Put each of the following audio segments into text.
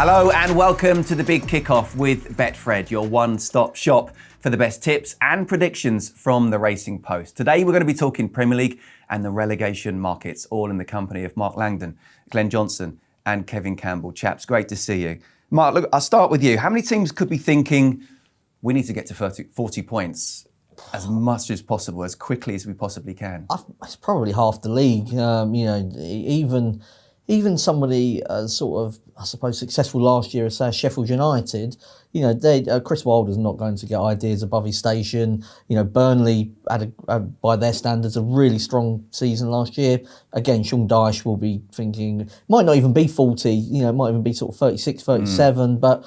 Hello and welcome to the big kickoff with Betfred, your one-stop shop for the best tips and predictions from the Racing Post. Today we're going to be talking Premier League and the relegation markets, all in the company of Mark Langdon, Glen and Kevin Campbell. Chaps, great to see you. Mark, look, I'll start with you. How many teams could be thinking we need to get to 40 points as much as possible, as quickly as we possibly can? It's probably half the league. Even somebody sort of, I suppose, successful last year as Sheffield United, Chris Wilder's not going to get ideas above his station. Burnley had, by their standards, a really strong season last year. Again, Sean Dyche will be thinking, might not even be 40, might even be sort of 36, 37, but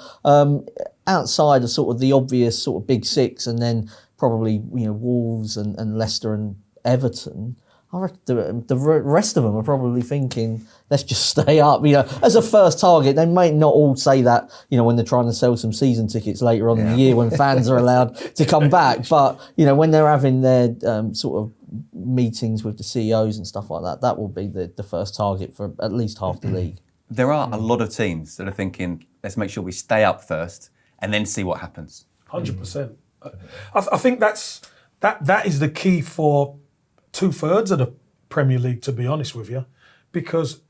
outside of sort of the obvious sort of big six, and then probably, Wolves and Leicester and Everton, I reckon the rest of them are probably thinking, let's just stay up. As a first target, they may not all say that, when they're trying to sell some season tickets later on in the year when fans are allowed to come back. But, when they're having their sort of meetings with the CEOs and stuff like that, that will be the first target for at least half the league. There are a lot of teams that are thinking, let's make sure we stay up first and then see what happens. 100%. I think that is the key for 2/3 of the Premier League, to be honest with you, because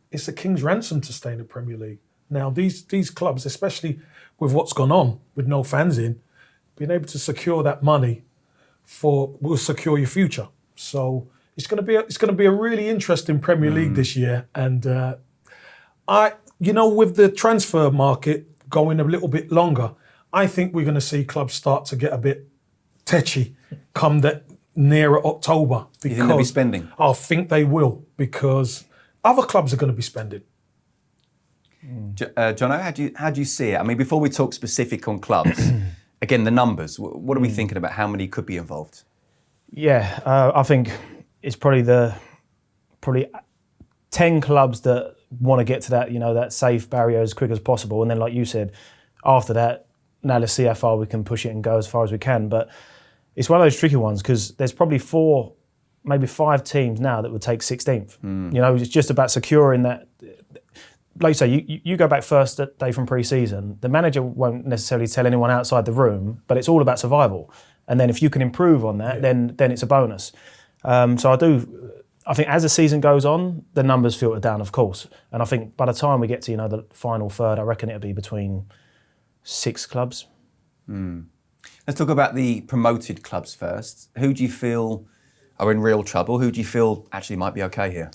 it's a king's ransom to stay in the Premier League. Now, these clubs, especially with what's gone on, with no fans in, being able to secure that money will secure your future. So it's going to be a really interesting Premier League this year. And with the transfer market going a little bit longer, I think we're going to see clubs start to get a bit tetchy come that nearer October. You think they'll be spending? I think they will, because other clubs are going to be spending. Jono, how do you see it? I mean, before we talk specific on clubs, again, the numbers, what are we thinking about? How many could be involved? Yeah, I think it's probably 10 clubs that want to get to that, that safe barrier as quick as possible. And then, like you said, after that, now let's see how far we can push it and go as far as we can. But it's one of those tricky ones, because there's probably 4, maybe 5 teams now that would take 16th. It's just about securing that. Like you say, you go back first day from pre-season, the manager won't necessarily tell anyone outside the room, but it's all about survival. And then if you can improve on that, then it's a bonus. So I think as the season goes on, the numbers filter down, of course. And I think by the time we get to, the final third, I reckon it'll be between 6 clubs. Let's talk about the promoted clubs first. Who do you feel are in real trouble? Who do you feel actually might be okay here?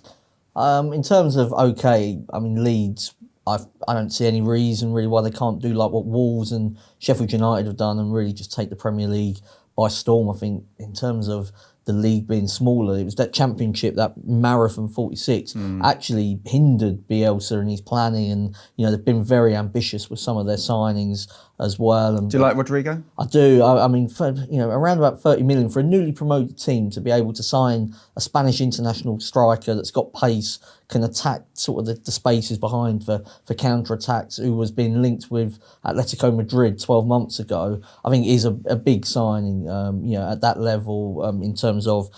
In terms of okay, I mean, Leeds, I don't see any reason really why they can't do like what Wolves and Sheffield United have done and really just take the Premier League by storm. I think in terms of the league being smaller, it was that championship, that marathon 46, actually hindered Bielsa and his planning, and they've been very ambitious with some of their signings as well. And do you like Rodrigo? I do. I mean, around about 30 million for a newly promoted team to be able to sign a Spanish international striker that's got pace, can attack sort of the spaces behind for counter-attacks, who was being linked with Atletico Madrid 12 months ago, I think is a big signing, at that level, in terms of,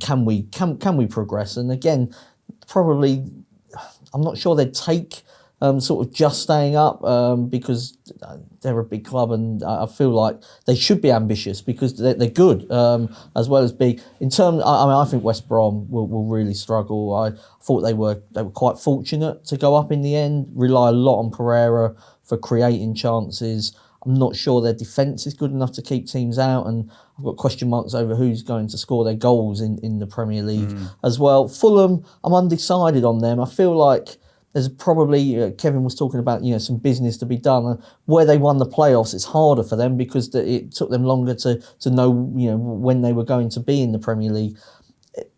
can we progress? And again, probably, I'm not sure they'd take sort of just staying up, because they're a big club, and I feel like they should be ambitious because they're good, as well as big. In terms, I think West Brom will really struggle. I thought they were quite fortunate to go up in the end. Rely a lot on Pereira for creating chances. I'm not sure their defence is good enough to keep teams out, and I've got question marks over who's going to score their goals in the Premier League as well. Fulham, I'm undecided on them. I feel like there's probably, Kevin was talking about, some business to be done. Where they won the playoffs, it's harder for them because it took them longer to know, when they were going to be in the Premier League.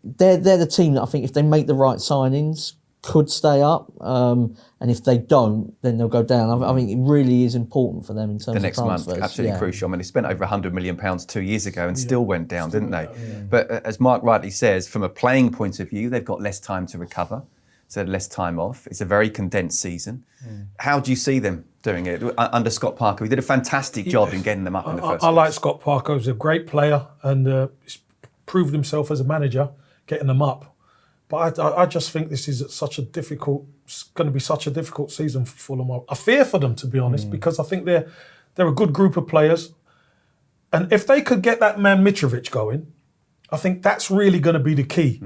They're the team that I think if they make the right signings, could stay up. And if they don't, then they'll go down. I think it really is important for them in terms of transfers. The next month, absolutely crucial. I mean, they spent over £100 million 2 years ago and still went down, didn't they? But as Mark rightly says, from a playing point of view, they've got less time to recover. So less time off. It's a very condensed season. How do you see them doing it under Scott Parker? He did a fantastic job in getting them up in the first place. I like Scott Parker. He's a great player and he's proved himself as a manager, getting them up. But I just think this is going to be such a difficult season for Fulham. I fear for them, to be honest, because I think they're a good group of players. And if they could get that man Mitrovic going, I think that's really going to be the key.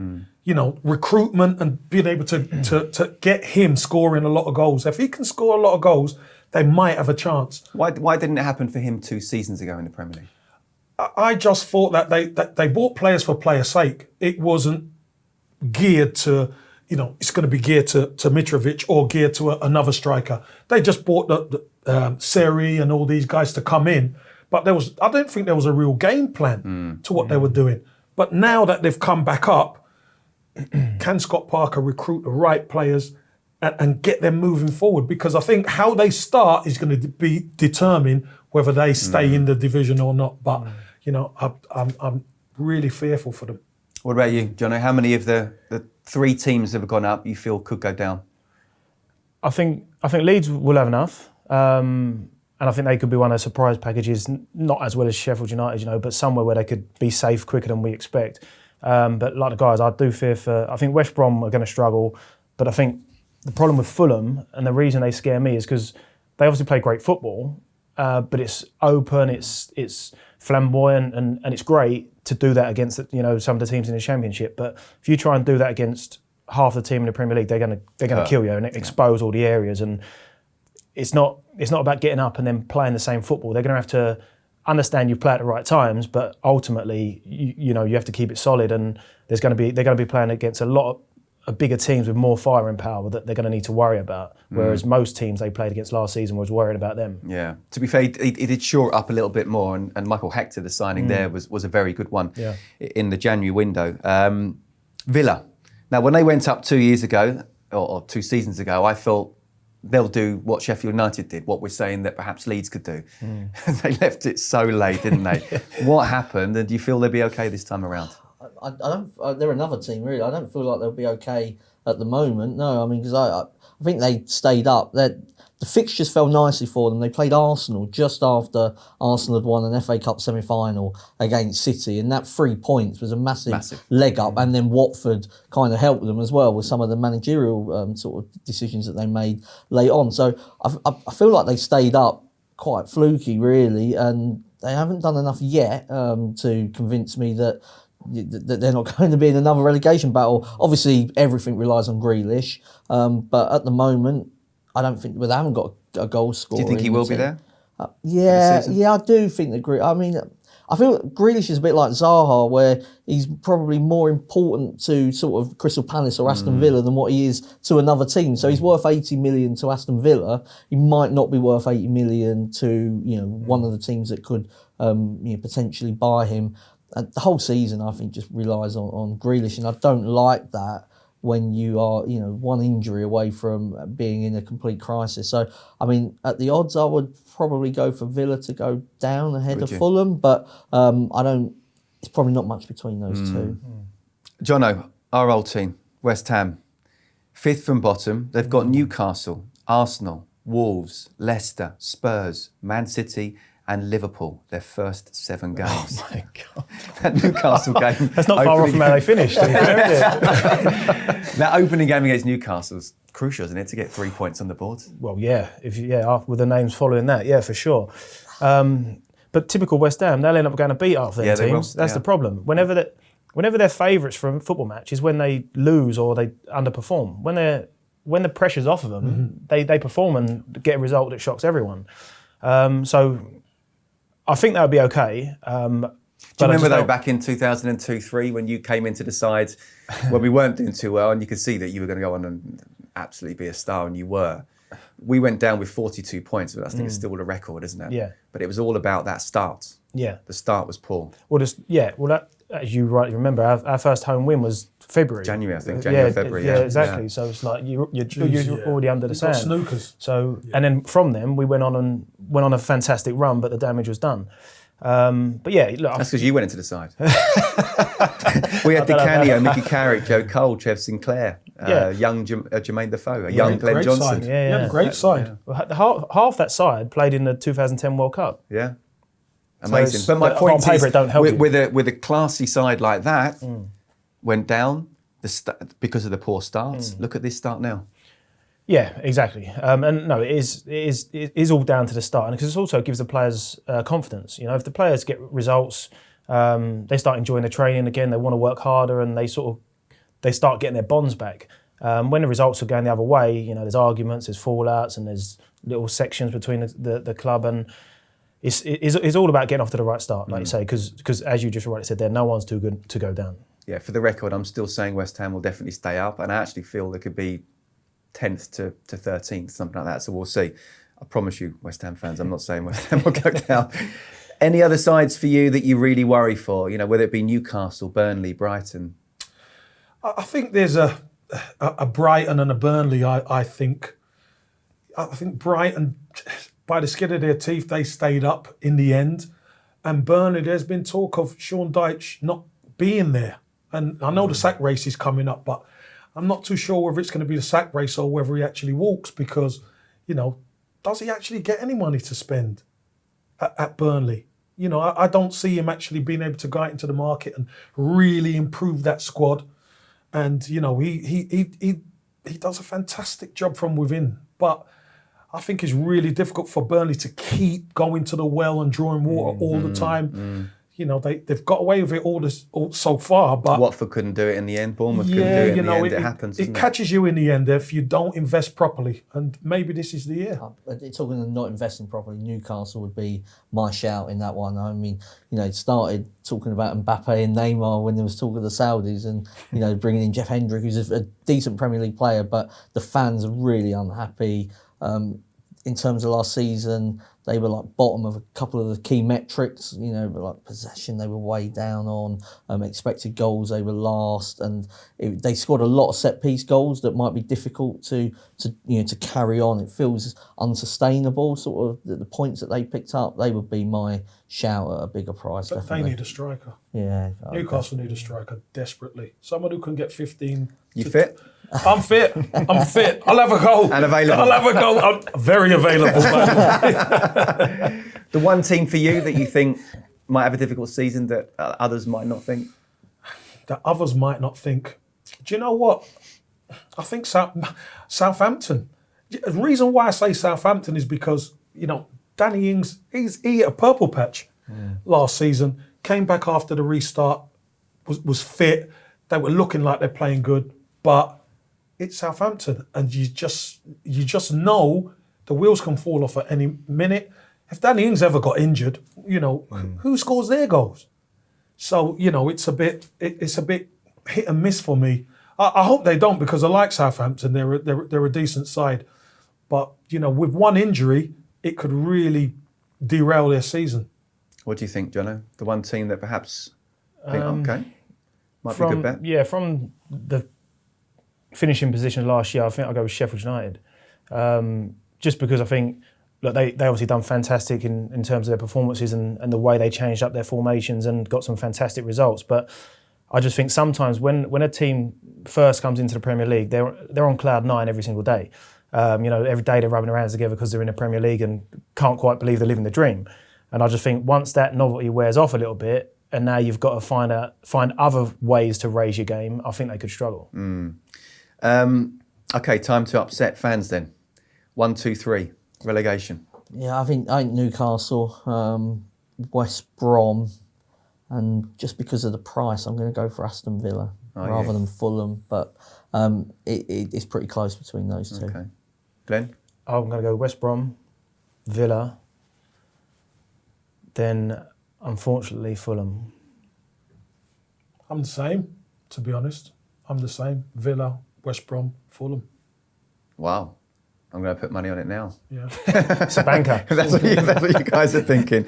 Recruitment and being able to get him scoring a lot of goals. If he can score a lot of goals, they might have a chance. Why didn't it happen for him 2 seasons ago in the Premier League? I just thought that they bought players for players' sake. It wasn't geared to, it's going to be geared to Mitrovic or geared to another striker. They just bought the Seri and all these guys to come in. But I don't think there was a real game plan to what they were doing. But now that they've come back up, can Scott Parker recruit the right players and get them moving forward? Because I think how they start is going to determine whether they stay in the division or not. But, I'm really fearful for them. What about you, Jono? How many of the 3 teams that have gone up you feel could go down? I think Leeds will have enough. And I think they could be one of the surprise packages, not as well as Sheffield United, but somewhere where they could be safe quicker than we expect. But like the guys, I do fear I think West Brom are going to struggle, but I think the problem with Fulham and the reason they scare me is because they obviously play great football, but it's open, it's flamboyant, and it's great to do that against some of the teams in the Championship. But if you try and do that against half the team in the Premier League, they're going to kill you and expose all the areas. And it's not about getting up and then playing the same football. They're going to have to understand you play at the right times, but ultimately, you have to keep it solid. And they're going to be playing against a lot of bigger teams with more firing power that they're going to need to worry about. Whereas most teams they played against last season was worried about them. Yeah. To be fair, he did shore it up a little bit more, and Michael Hector, the signing there, was a very good one in the January window. Villa. Now, when they went up 2 years ago, or 2 seasons ago, I thought they'll do what Sheffield United did, what we're saying that perhaps Leeds could do. They left it so late, didn't they? What happened, and do you feel they'll be okay this time around? I don't. They're another team, really. I don't feel like they'll be okay at the moment. No, I mean, because I think they stayed up. The fixtures fell nicely for them. They played Arsenal just after Arsenal had won an FA Cup semi-final against City, and that 3 points was a massive leg up. And then Watford kind of helped them as well with some of the managerial sort of decisions that they made late on. So I feel like they stayed up quite fluky, really, and they haven't done enough yet to convince me that they're not going to be in another relegation battle. Obviously, everything relies on Grealish, but at the moment, I don't think they haven't got a goal scorer. Do you think he will be there? Yeah, I do think that. I mean, I feel Grealish is a bit like Zaha, where he's probably more important to sort of Crystal Palace or Aston Villa than what he is to another team. So he's worth 80 million to Aston Villa. He might not be worth 80 million to one of the teams that could potentially buy him. The whole season, I think, just relies on Grealish, and I don't like that when you are, one injury away from being in a complete crisis. So, I mean, at the odds, I would probably go for Villa to go down ahead of Fulham, but it's probably not much between those two. Jono, our old team, West Ham, 5th from bottom. They've got Newcastle, Arsenal, Wolves, Leicester, Spurs, Man City, and Liverpool, their first 7 games. Oh my God. That Newcastle game. That's not far off from how they finished. That opening game against Newcastle was crucial, isn't it, to get 3 points on the board? Well, yeah. With the names following that, yeah, for sure. But typical West Ham, they'll end up going to beat up their teams. That's the problem. Whenever they're favourites for a football match is when they lose or they underperform. When the pressure's off of them, they perform and get a result that shocks everyone. So I think that would be okay. Do you remember though, back in 2002-03 when you came into the side when we weren't doing too well and you could see that you were going to go on and absolutely be a star, and you were. We went down with 42 points, but I think it's still a record, isn't it? Yeah. But it was all about that start. Yeah. The start was poor. That, as you rightly remember, our first home win was February. January, I think. February. Yeah, exactly. Yeah. So it's like you're already under the sand. Snookers. So and then from them we went on a fantastic run, but the damage was done. But yeah, look, that's because you went into the side. We had Di Canio, Mickey Carrick, Joe Cole, Trev Sinclair, young Jermaine Defoe, young Glen Johnson. Side. Yeah, great side. Yeah. Well, half that side played in the 2010 World Cup. Yeah. Amazing. So but my point is, with a classy side like that, went down, because of the poor starts. Look at this start now. Yeah, exactly. And no, it is all down to the start, and because it also gives the players confidence. You know, if the players get results, they start enjoying the training again. They want to work harder, and they start getting their bonds back. When the results are going the other way, you know, there's arguments, there's fallouts, and there's little sections between the club, and it's all about getting off to the right start, like you say, because as you just rightly said there, no one's too good to go down. Yeah, for the record, I'm still saying West Ham will definitely stay up, and I actually feel there could be 10th to 13th, something like that. So we'll see. I promise you, West Ham fans, I'm not saying West Ham will go down. Any other sides for you that you really worry for? You know, whether it be Newcastle, Burnley, Brighton. I think there's a Brighton and a Burnley. I think Brighton, by the skin of their teeth, they stayed up in the end. And Burnley, there's been talk of Sean Dyche not being there. And I know the sack race is coming up, but I'm not too sure whether it's going to be the sack race or whether he actually walks because, you know, does he actually get any money to spend at Burnley? You know, I don't see him actually being able to go out into the market and really improve that squad. And, you know, he does a fantastic job from within. But I think it's really difficult for Burnley to keep going to the well and drawing water all the time. You know, they've got away with it all so far, but Watford couldn't do it in the end. Bournemouth couldn't do it in the end. It happens. It catches you in the end if you don't invest properly, and maybe this is the year. Talking of not investing properly, Newcastle would be my shout in that one. I mean, you know, it started talking about Mbappe and Neymar when there was talk of the Saudis, and you know, bringing in Jeff Hendrick, who's a decent Premier League player, but the fans are really unhappy. In terms of last season, they were like bottom of a couple of the key metrics, you know, but like possession they were way down on, expected goals they were last, and they scored a lot of set piece goals that might be difficult to carry on. It feels unsustainable. Sort of the points that they picked up, they would be my shout at a bigger price. But definitely. They need a striker. Yeah, Newcastle need a striker desperately. Someone who can get 15. You fit? I'm fit. I'll have a goal. And available. I'll have a goal. I'm very available. The one team for you that you think might have a difficult season that others might not think? That others might not think. Do you know what? I think Southampton. The reason why I say Southampton is because, you know, Danny Ings, he hit a purple patch last season, came back after the restart, was fit. They were looking like they're playing good, but it's Southampton, and you just know the wheels can fall off at any minute. If Danny Ings ever got injured, you know, who scores their goals? So, you know, it's a bit hit and miss for me. I hope they don't, because I like Southampton. They're a decent side, but you know, with one injury, it could really derail their season. What do you think, Jono? The one team that perhaps think, okay, might be a good bet. Yeah, from the finishing position last year, I think I'll go with Sheffield United. Just because I think, look, they obviously done fantastic in terms of their performances and the way they changed up their formations and got some fantastic results. But I just think sometimes when a team first comes into the Premier League, they're on cloud nine every single day. You know, every day they're rubbing their hands together because they're in the Premier League and can't quite believe they're living the dream. And I just think once that novelty wears off a little bit, and now you've got to find other ways to raise your game, I think they could struggle. Okay, time to upset fans then. 1, 2, 3, relegation. Yeah, I think Newcastle, West Brom, and just because of the price, I'm going to go for Aston Villa rather than Fulham. But it's pretty close between those two. Okay, Glen? I'm going to go West Brom, Villa, then unfortunately Fulham. I'm the same, to be honest. I'm the same. Villa, West Brom, Fulham. Wow. I'm going to put money on it now. Yeah. It's a banker. That's what you guys are thinking.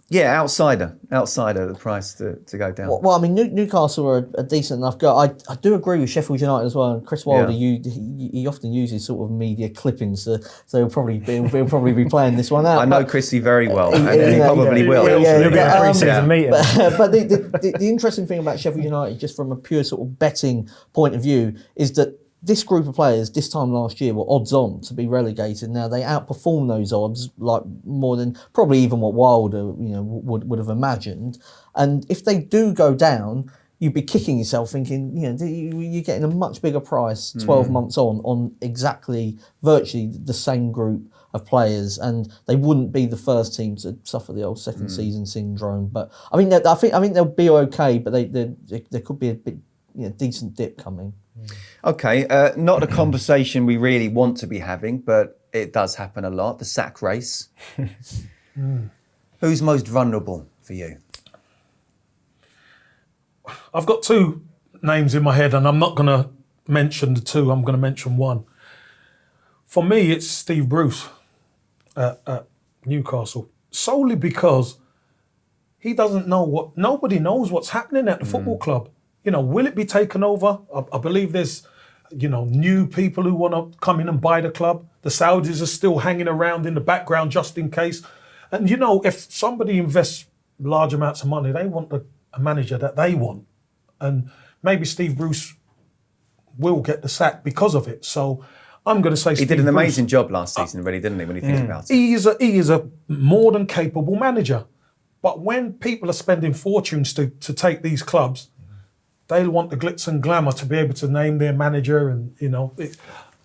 Yeah, outsider, the price to go down. Well, I mean, Newcastle are a decent enough go. I do agree with Sheffield United as well. And Chris Wilder, he often uses sort of media clippings, so he'll probably be playing this one out. I know Chrissy very well, and he probably will. It'll be a pre-season meeting. But the interesting thing about Sheffield United, just from a pure sort of betting point of view, is that this group of players this time last year were odds on to be relegated. Now they outperform those odds like more than probably even what Wilder would have imagined. And if they do go down, you'd be kicking yourself thinking, you're getting a much bigger price 12 months on exactly, virtually the same group of players, and they wouldn't be the first team to suffer the old second season syndrome. But I think they'll be okay, but there could be a bit decent dip coming. Okay, not a conversation we really want to be having, but it does happen a lot. The sack race. Who's most vulnerable for you? I've got two names in my head, and I'm not going to mention the two. I'm going to mention one. For me, it's Steve Bruce at Newcastle, solely because he doesn't know nobody knows what's happening at the football club. Will it be taken over? I believe there's, new people who want to come in and buy the club. The Saudis are still hanging around in the background just in case. And, if somebody invests large amounts of money, they want a manager that they want. And maybe Steve Bruce will get the sack because of it. So I'm going to say he did an amazing job last season, really, didn't he, when you think about it? He is a more than capable manager. But when people are spending fortunes to take these clubs, they'll want the glitz and glamour to be able to name their manager and,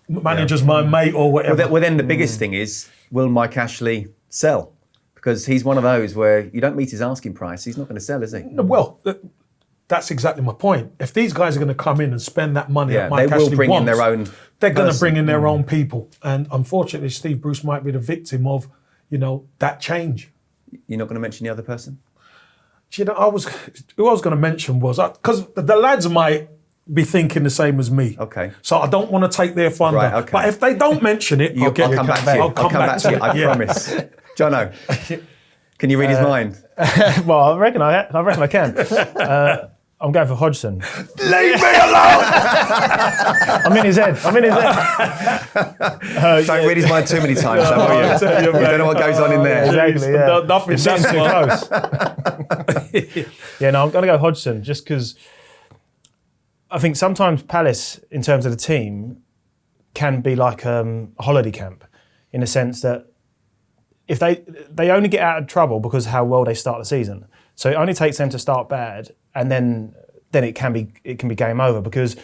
manager's my mate or whatever. Well, then the biggest thing is, will Mike Ashley sell? Because he's one of those where you don't meet his asking price, he's not going to sell, is he? Well, that's exactly my point. If these guys are going to come in and spend that money that Mike Ashley wants, they will bring in their own they're going to bring in their own people. And unfortunately, Steve Bruce might be the victim of, that change. You're not going to mention the other person? Who I was going to mention was, because the lads might be thinking the same as me. Okay. So I don't want to take their thunder. Right, okay. But if they don't mention it, I'll come back to you. I'll come back to you, I promise. Jono, can you read his mind? Well, I reckon I can. I'm going for Hodgson. Leave me alone! I'm in his head. Don't read his mind too many times, though, will you? You don't know what goes on in there. Exactly, yeah. Nothing. It's getting too close. I'm going to go Hodgson just because I think sometimes Palace, in terms of the team, can be like a holiday camp in the sense that if they only get out of trouble because of how well they start the season. So it only takes them to start bad, and then it can be game over because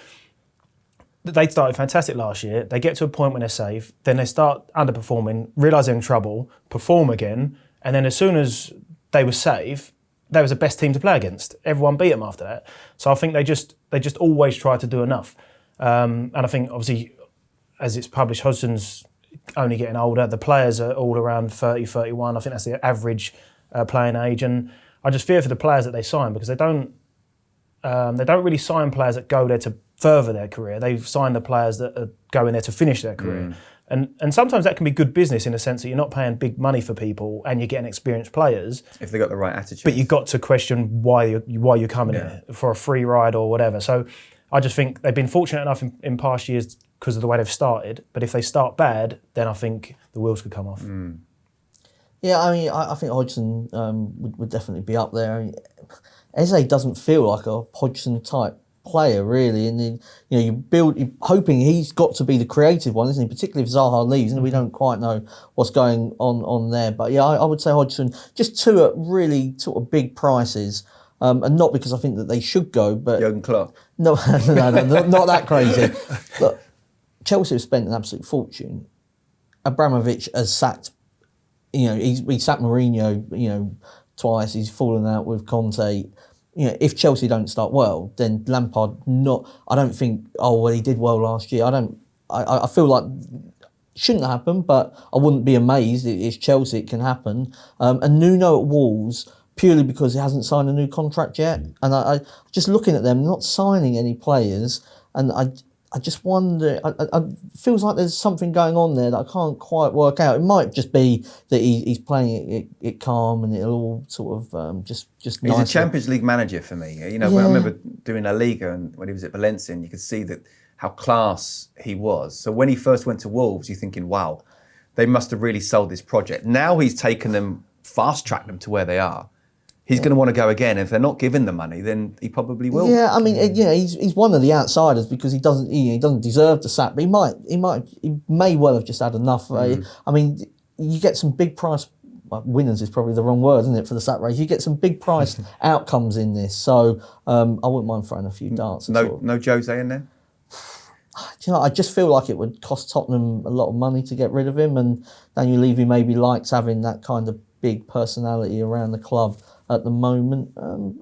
they started fantastic last year. They get to a point when they're safe, then they start underperforming, realise they're in trouble, perform again, and then as soon as they were safe, they was the best team to play against. Everyone beat them after that. So I think they just always try to do enough. And I think obviously, as it's published, Hodgson's only getting older. The players are all around 30, 31. I think that's the average playing age. And I just fear for the players that they sign because they don't really sign players that go there to further their career. They've signed the players that are going there to finish their career. And sometimes that can be good business in the sense that you're not paying big money for people and you're getting experienced players. If they've got the right attitude. But you've got to question why you're coming here for a free ride or whatever. So I just think they've been fortunate enough in past years because of the way they've started. But if they start bad, then I think the wheels could come off. Yeah, I mean, I think Hodgson would definitely be up there. I mean, Eze doesn't feel like a Hodgson type player, really, and then you're hoping he's got to be the creative one, isn't he? Particularly if Zaha leaves, and we don't quite know what's going on there. But yeah, I would say Hodgson, just two at really sort of big prices, and not because I think that they should go, but Jurgen Klopp. No, not that crazy. Look, Chelsea have spent an absolute fortune. Abramovich has sacked. He sacked Mourinho, twice. He's fallen out with Conte. If Chelsea don't start well, then Lampard I don't think. Oh well, he did well last year. I feel like shouldn't happen, but I wouldn't be amazed. It's Chelsea. It can happen. And Nuno at Wolves purely because he hasn't signed a new contract yet. And I just looking at them, not signing any players, and I just wonder. I feels like there's something going on there that I can't quite work out. It might just be that he's playing it calm and it'll all sort of just. He's nicely. a Champions League manager for me. When I remember doing La Liga and when he was at Valencia, and you could see that how class he was. So when he first went to Wolves, you're thinking, wow, they must have really sold this project. Now he's taken them, fast-tracked them to where they are. He's going to want to go again. If they're not giving the money, then he probably will. Yeah, I mean, he's one of the outsiders because he doesn't deserve the sack, but he may well have just had enough. I mean, you get some big price winners is probably the wrong word, isn't it, for the sack race? You get some big price outcomes in this, so I wouldn't mind throwing a few darts. No Jose in there? Do you know, I just feel like it would cost Tottenham a lot of money to get rid of him, and Daniel Levy maybe likes having that kind of big personality around the club at the moment.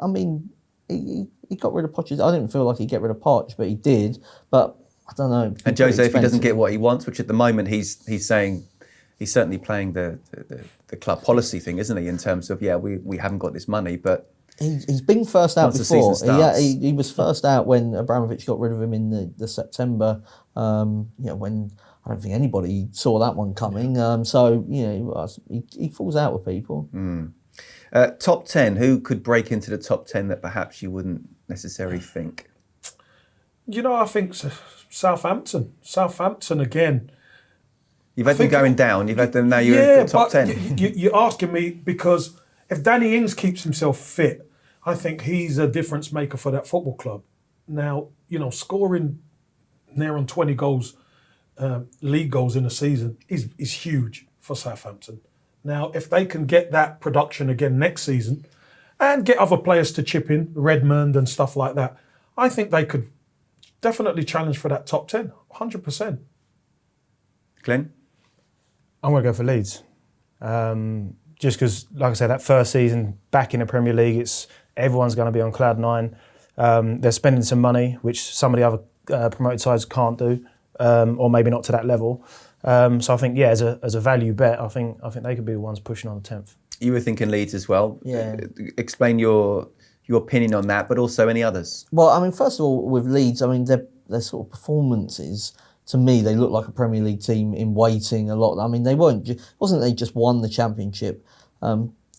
I mean, he got rid of Poch. I didn't feel like he'd get rid of Poch, but he did. But I don't know. And Jose, if he doesn't get what he wants, which at the moment he's saying, he's certainly playing the club policy thing, isn't he? In terms of, we haven't got this money, but he's been first out once before. the season starts. He was first out when Abramovich got rid of him in the September. When I don't think anybody saw that one coming. He falls out with people. Top 10, who could break into the top 10 that perhaps you wouldn't necessarily think? I think Southampton. Southampton again. You've had them going down, you've had them now, you're in the top 10. You're asking me because if Danny Ings keeps himself fit, I think he's a difference maker for that football club. Now, scoring near on 20 goals, league goals in a season is huge for Southampton. Now, if they can get that production again next season and get other players to chip in, Redmond and stuff like that, I think they could definitely challenge for that top 10, 100%. Glen? I'm going to go for Leeds. Just because, like I said, that first season back in the Premier League, everyone's going to be on cloud nine. They're spending some money, which some of the other promoted sides can't do, or maybe not to that level. So I think, as a value bet, I think they could be the ones pushing on the 10th. You were thinking Leeds as well. Yeah. Explain your opinion on that, but also any others. Well, I mean, first of all, with Leeds, I mean, their sort of performances, to me, they look like a Premier League team in waiting a lot. I mean, they wasn't they just won the Championship.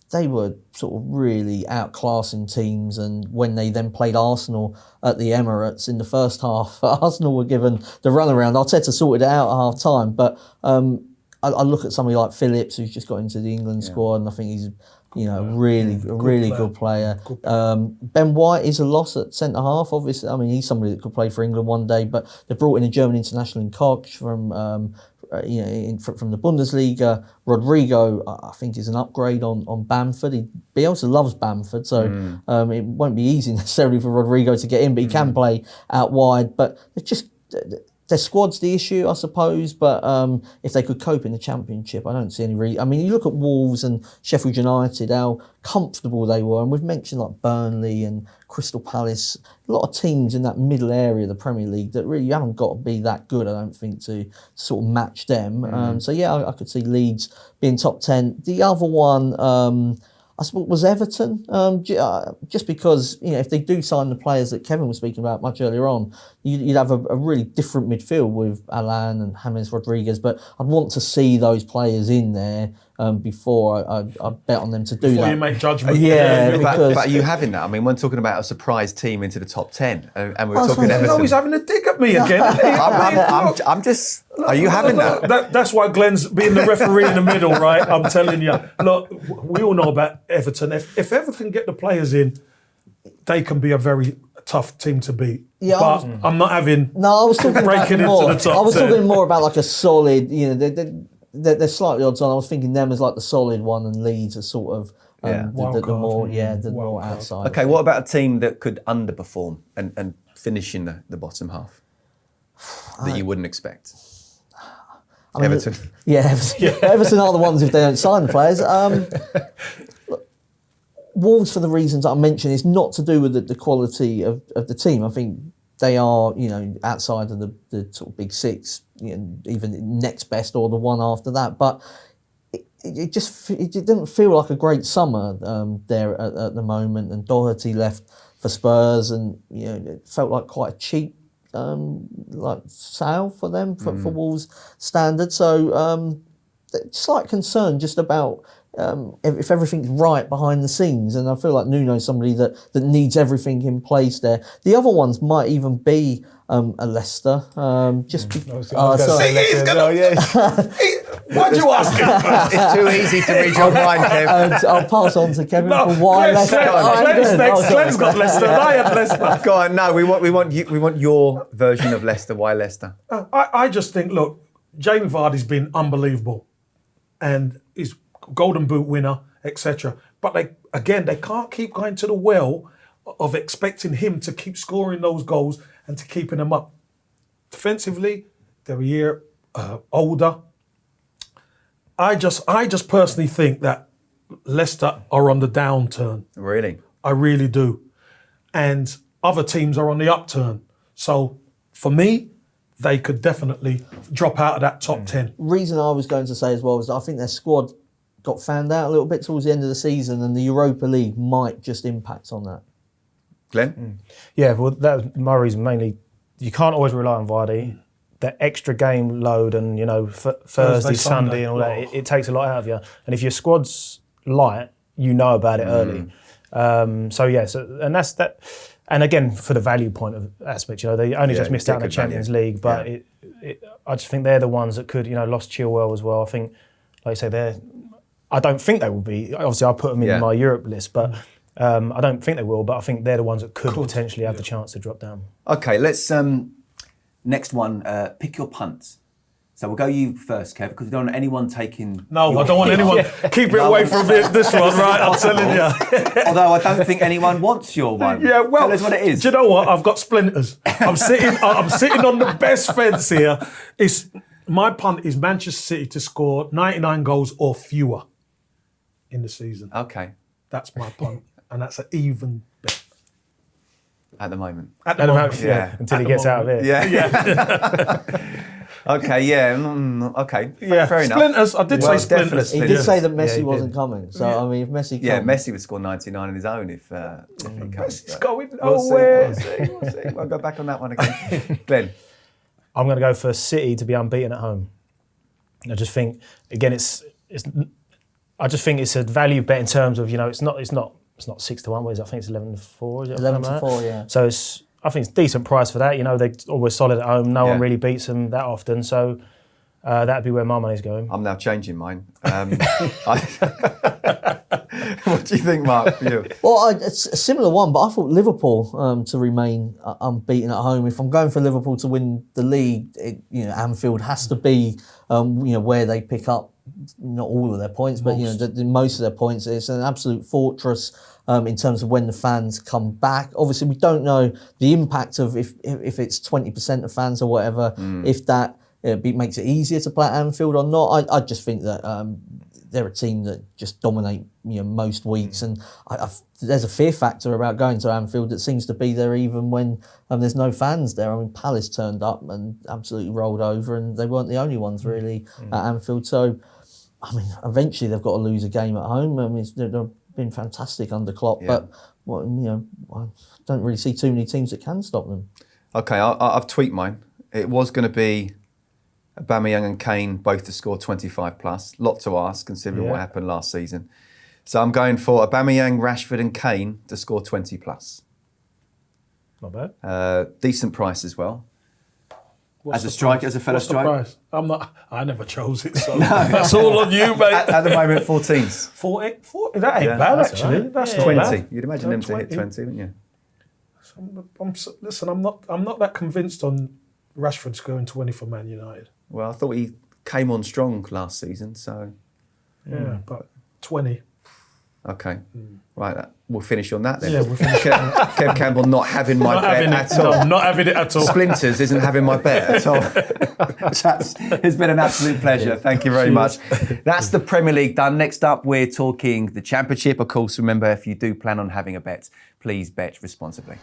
They were sort of really outclassing teams, and when they then played Arsenal at the Emirates in the first half, Arsenal were given the runaround. Arteta sorted it out at half time, but I look at somebody like Phillips, who's just got into the England squad, and I think he's a really good player. Ben White is a loss at centre half. Obviously, I mean, he's somebody that could play for England one day, but they brought in a German international in Koch from the Bundesliga. Rodrigo, I think, is an upgrade on Bamford. Bielsa loves Bamford, so it won't be easy necessarily for Rodrigo to get in, but he can play out wide. But it's just their squad's the issue, I suppose. But if they could cope in the Championship, I don't see any reason. I mean, you look at Wolves and Sheffield United, how comfortable they were, and we've mentioned like Burnley and Crystal Palace, a lot of teams in that middle area of the Premier League that really haven't got to be that good, I don't think, to sort of match them. I could see Leeds being top 10. The other one, I suppose, was Everton, just because, if they do sign the players that Kevin was speaking about much earlier on, you'd have a really different midfield with Alan and James Rodriguez, but I'd want to see those players in there before I bet on them to do that. Before you make judgment. But are you having that? I mean, we're talking about a surprise team into the top 10, and we're talking Everton. No, he's having a dig at me again. I'm just... Are you having that? That's why Glen's being the referee in the middle, right? I'm telling you. Look, we all know about Everton. If Everton get the players in, they can be a very tough team to beat. Yeah, but I'm not having... No, I was talking breaking about more. into the top I was 10. talking more about like a solid, they're slightly odds on. I was thinking them as like the solid one, and Leeds are sort of the more outside. Okay, what about a team that could underperform and finish in the bottom half that you wouldn't expect? Everton. Everton are the ones if they don't sign the players. Wolves, for the reasons I mentioned, is not to do with the quality of the team. I think they are, outside of the sort of big six, even next best or the one after that. But it didn't feel like a great summer there at the moment. And Doherty left for Spurs, and it felt like quite a cheap sale for them for Wolves standards. So slight concern just about if everything's right behind the scenes, and I feel like Nuno's somebody that needs everything in place there. The other ones might even be a Leicester. Why'd you ask him first? It's too easy to read your mind, Kev. I'll pass on to Kevin for why Leicester. Glenn's got Leicester, and I had Leicester. Go on, no, we want your version of Leicester. Why Leicester? I just think, look, Jamie Vardy's been unbelievable, and he's Golden Boot winner, etc. But they can't keep going to the well of expecting him to keep scoring those goals and to keeping them up. Defensively, they're a year older. I just personally think that Leicester are on the downturn. Really? I really do. And other teams are on the upturn. So for me, they could definitely drop out of that top 10. Reason I was going to say as well is that I think their squad got fanned out a little bit towards the end of the season, and the Europa League might just impact on that. Glenn? Yeah, well, that was my reason mainly. You can't always rely on Vardy. That extra game load and, Thursday, Sunday and all that, it takes a lot out of you. And if your squad's light, you know about it early. And that's that. And again, for the value point of aspect, they only just missed out in the Champions League, but I just think they're the ones that could, lost Chilwell as well. I think, like you say, I don't think they will be. Obviously, I'll put them in my Europe list, but I don't think they will. But I think they're the ones that could potentially have the chance to drop down. Okay, let's next one. Pick your punts. So we'll go you first, Kev, because we don't want anyone taking. No, I don't want anyone. Keep it away from this one, right? I'm telling you. Although I don't think anyone wants your one. Yeah, well, tell us what it is. Do you know what? I've got splinters. I'm sitting on the best fence here. My punt is Manchester City to score 99 goals or fewer in the season. Okay. That's my punt, and that's an even bet. At the moment. At the moment, yeah. Until he gets out of it. Yeah. Okay, yeah. Okay. Fair enough. Splinters. I did say splinters. He did say that Messi wasn't coming. So, I mean, if Messi comes... Yeah, Messi would score 99 on his own if he comes. Messi's going We'll see. We'll go back on that one again. Glenn? I'm going to go for City to be unbeaten at home. I just think, again, I just think it's a value bet in terms of, it's not 6-1. What is it? I think it's 11-4. 11-4, yeah. So I think it's a decent price for that. They're always solid at home. No one really beats them that often. So that'd be where my money's going. I'm now changing mine. What do you think, Mark, for you? Well, it's a similar one, but I thought Liverpool to remain unbeaten at home. If I'm going for Liverpool to win the league, Anfield has to be, where they pick up not all of their points, but most of their points. It's an absolute fortress in terms of when the fans come back. Obviously, we don't know the impact of if it's 20% of fans or whatever. If that makes it easier to play at Anfield or not. I just think that they're a team that just dominate most weeks, and there's a fear factor about going to Anfield that seems to be there even when there's no fans there. I mean, Palace turned up and absolutely rolled over, and they weren't the only ones really at Anfield. So, I mean, eventually they've got to lose a game at home. I mean, they've been fantastic under Klopp, but I don't really see too many teams that can stop them. Okay, I've tweaked mine. It was going to be Aubameyang and Kane both to score 25 plus. Lot to ask considering what happened last season. So I'm going for Aubameyang, Rashford and Kane to score 20 plus. Not bad. Decent price as well. What's as a striker, as a fellow striker. I never chose it, so that's all on you, mate. At the moment, 14s. 40, that ain't bad, actually. Right. That's 20. not bad. You'd imagine them to hit 20, wouldn't you? Listen, I'm not that convinced on Rashford scoring 20 for Man United. Well, I thought he came on strong last season, so... Yeah, but 20. Okay. Right, we'll finish on that then. Yeah, we'll finish. Kev Campbell not having my bet at all. No, not having it at all. Splinters isn't having my bet at all. Chaps, it's been an absolute pleasure. Thank you very much. That's the Premier League done. Next up, we're talking the Championship. Of course, remember, if you do plan on having a bet, please bet responsibly.